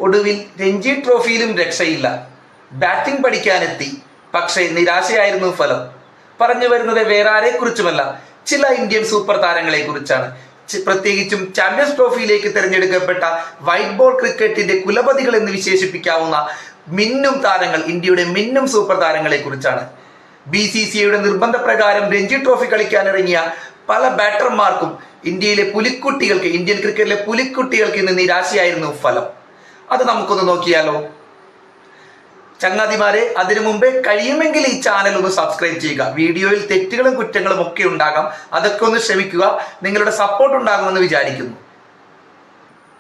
ഒടുവിൽ രഞ്ജി ട്രോഫിയിലും രക്ഷയില്ല. ബാറ്റിംഗ് പഠിക്കാനെത്തി, പക്ഷേ നിരാശയായിരുന്നു ഫലം. പറഞ്ഞു വരുന്നത് വേറെ ആരെക്കുറിച്ചുമല്ല, ചില ഇന്ത്യൻ സൂപ്പർ താരങ്ങളെ കുറിച്ചാണ്. പ്രത്യേകിച്ചും ചാമ്പ്യൻസ് ട്രോഫിയിലേക്ക് തിരഞ്ഞെടുക്കപ്പെട്ട വൈറ്റ് ബോൾ ക്രിക്കറ്റിന്റെ കുലപതികൾ എന്ന് വിശേഷിപ്പിക്കാവുന്ന മിന്നും താരങ്ങൾ, ഇന്ത്യയുടെ മിന്നും സൂപ്പർ താരങ്ങളെ കുറിച്ചാണ്. BCCIയുടെ നിർബന്ധപ്രകാരം രഞ്ജി ട്രോഫി കളിക്കാനിറങ്ങിയ പല ബാറ്റർമാർക്കും ഇന്ത്യൻ ക്രിക്കറ്റിലെ പുലിക്കുട്ടികൾക്ക് ഇന്ന് നിരാശയായിരുന്നു ഫലം. അത് നമുക്കൊന്ന് നോക്കിയാലോ ചങ്ങാതിമാരെ. അതിനു മുമ്പേ കഴിയുമെങ്കിൽ ഈ ചാനൽ ഒന്ന് സബ്സ്ക്രൈബ് ചെയ്യുക. വീഡിയോയിൽ തെറ്റുകളും കുറ്റങ്ങളും ഒക്കെ ഉണ്ടാകാം, അതൊക്കെ ഒന്ന് ക്ഷമിക്കുക. നിങ്ങളുടെ സപ്പോർട്ട് ഉണ്ടാകുമെന്ന് വിചാരിക്കുന്നു.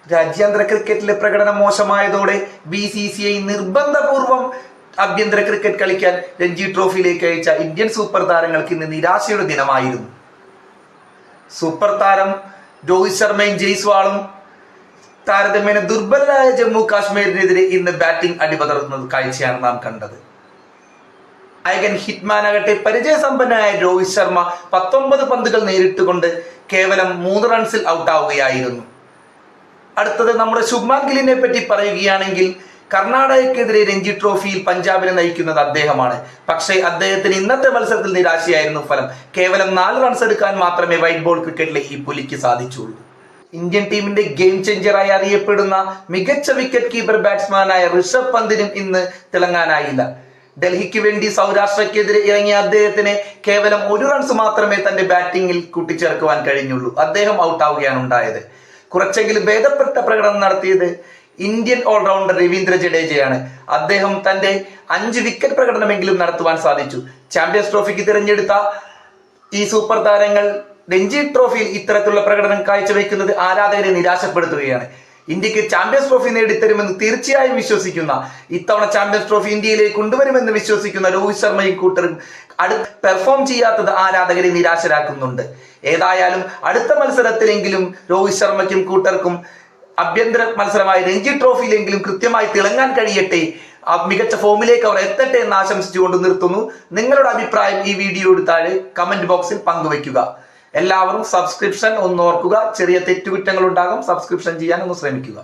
രാജ്യാന്തര ക്രിക്കറ്റിലെ പ്രകടനം മോശമായതോടെ BCCI നിർബന്ധപൂർവം ആഭ്യന്തര ക്രിക്കറ്റ് കളിക്കാൻ രഞ്ജി ട്രോഫിയിലേക്ക് അയച്ച ഇന്ത്യൻ സൂപ്പർ താരങ്ങൾക്ക് ഇന്ന് നിരാശയുടെ ദിനമായിരുന്നു. സൂപ്പർ താരം രോഹിത് ശർമ്മയും ജയ്സ്വാളും താരതമ്യേന ദുർബലരായ ജമ്മു കാശ്മീരിനെതിരെ ഇന്ന് ബാറ്റിംഗ് അടിപതറുന്നത് കാഴ്ചയാണ് നാം കണ്ടത്. നായകൻ ഹിറ്റ്മാൻ ആകട്ടെ പരിചയസമ്പന്നനായ രോഹിത് ശർമ്മ 19 പന്തുകൾ നേരിട്ടുകൊണ്ട് കേവലം 3 റൺസിൽ ഔട്ടാവുകയായിരുന്നു. അടുത്തത് നമ്മുടെ ശുഭ്മാൻ ഗില്ലിനെ പറ്റി പറയുകയാണെങ്കിൽ കർണാടകയ്ക്കെതിരെ രഞ്ജി ട്രോഫിയിൽ പഞ്ചാബിനെ നയിക്കുന്നത് അദ്ദേഹമാണ്. പക്ഷേ അദ്ദേഹത്തിന് ഇന്നത്തെ മത്സരത്തിൽ നിരാശയായിരുന്നു ഫലം. കേവലം 4 റൺസ് എടുക്കാൻ മാത്രമേ വൈറ്റ് ബോൾ ക്രിക്കറ്റിലെ ഈ പുലിക്ക് സാധിച്ചുള്ളൂ. ഇന്ത്യൻ ടീമിന്റെ ഗെയിം ചേഞ്ചറായി അറിയപ്പെടുന്ന മികച്ച വിക്കറ്റ് കീപ്പർ ബാറ്റ്സ്മാനായ ഋഷഭ് പന്തിനും ഇന്ന് തിളങ്ങാനായില്ല. ഡൽഹിക്ക് വേണ്ടി സൗരാഷ്ട്രയ്ക്കെതിരെ ഇറങ്ങിയ അദ്ദേഹത്തിന് കേവലം 1 റൺസ് മാത്രമേ തന്റെ ബാറ്റിംഗിൽ കൂട്ടിച്ചേർക്കുവാൻ കഴിഞ്ഞുള്ളൂ. അദ്ദേഹം ഔട്ടാവുകയാണ് ഉണ്ടായത്. കുറച്ചെങ്കിലും ഭേദപ്പെട്ട പ്രകടനം നടത്തിയത് ഇന്ത്യൻ ഓൾറൗണ്ടർ രവീന്ദ്ര ജഡേജയാണ്. അദ്ദേഹം തന്റെ 5 വിക്കറ്റ് പ്രകടനമെങ്കിലും നടത്തുവാൻ സാധിച്ചു. ചാമ്പ്യൻസ് ട്രോഫിക്ക് തിരഞ്ഞെടുത്ത ഈ സൂപ്പർ താരങ്ങൾ രഞ്ജി ട്രോഫിയിൽ ഇത്തരത്തിലുള്ള പ്രകടനം കാഴ്ചവെക്കുന്നത് ആരാധകരെ നിരാശപ്പെടുത്തുകയാണ്. ഇന്ത്യക്ക് ചാമ്പ്യൻസ് ട്രോഫി നേടിത്തരുമെന്ന് തീർച്ചയായും വിശ്വസിക്കുന്ന, ഇത്തവണ ചാമ്പ്യൻസ് ട്രോഫി ഇന്ത്യയിലേക്ക് കൊണ്ടുവരുമെന്ന് വിശ്വസിക്കുന്ന രോഹിത് ശർമ്മയും കൂട്ടരും പെർഫോം ചെയ്യാത്തത് ആരാധകരെ നിരാശരാക്കുന്നുണ്ട്. ഏതായാലും അടുത്ത മത്സരത്തിലെങ്കിലും രോഹിത് ശർമ്മയ്ക്കും കൂട്ടർക്കും ആഭ്യന്തര മത്സരമായ രഞ്ജി ട്രോഫിയിലെങ്കിലും കൃത്യമായി തിളങ്ങാൻ കഴിയട്ടെ, മികച്ച ഫോമിലേക്ക് അവർ എത്തട്ടെ എന്ന് ആശംസിച്ചുകൊണ്ട് നിർത്തുന്നു. നിങ്ങളുടെ അഭിപ്രായം ഈ വീഡിയോയുടെ താഴെ കമന്റ് ബോക്സിൽ പങ്കുവയ്ക്കുക. എല്ലാവരും സബ്സ്ക്രിപ്ഷൻ ഒന്ന് ഓർക്കുക. ചെറിയ തെറ്റുകുറ്റങ്ങൾ ഉണ്ടാകും, സബ്സ്ക്രിപ്ഷൻ ചെയ്യാൻ ഒന്ന് ശ്രമിക്കുക.